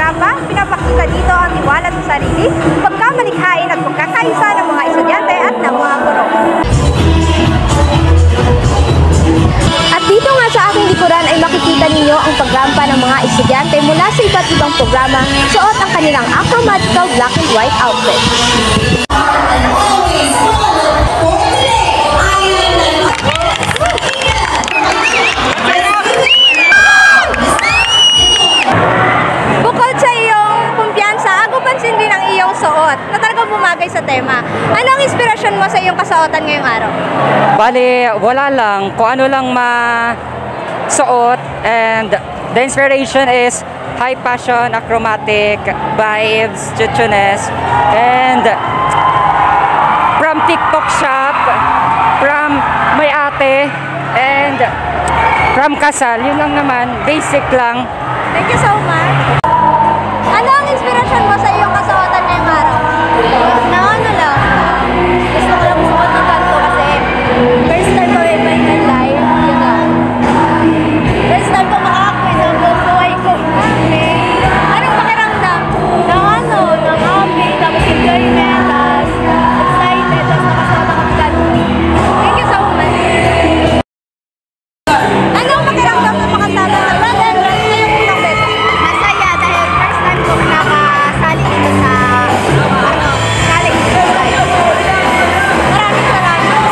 programa, pinapakita dito ang tiwala sa sarili, pagkamalikhain at pagkakaisa ng mga estudyante at ng mga guro. At dito nga sa aking likuran ay makikita ninyo ang pagrampa ng mga estudyante mula sa iba't ibang programa, suot ang kanilang acromatical black and white outfit. Bukod sa iyong kumpiyansa, agupansin din ang iyong suot na talagang bumagay sa tema. Ano ang inspirasyon mo sa iyong kasuotan ngayong araw? Bali, wala lang. Kung ano lang masuot, and the inspiration is high fashion, achromatic, vibes, chuchunes, and from TikTok shop, from may ate, and from kasal. Yun lang naman, basic lang. Thank you so much. Ano ang inspirasyon mo sa iyong kasuotan ngayong araw? Na ano lang, gusto ko lang suot ng ganito kasi first time ko in my life, yun lang. First time ko makakwit ang buong buhay ko. Anong pakiramdam? Ng happy, tapos enjoyment, tapos excited, tapos nakasuot ako ng ganito. Thank you so much. Anong pakiramdam ng makasama ng brother sa iyong unang beses? Masaya dahil first time ko nakasali dito sa college. Maraming salamat.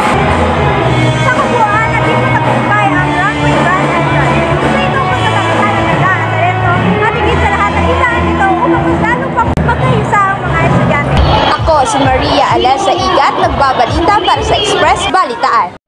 Sa kabuuan, naging matagumpay ang runway grand entrance. Sa itong pagkatapos ng ganda at talento, at higit sa lahat ang ilaan ito upang mas lalong magkaisa ang mga estudyante. Ako si Maria Alessa Igat, nagbabalita para sa Express Balitaan.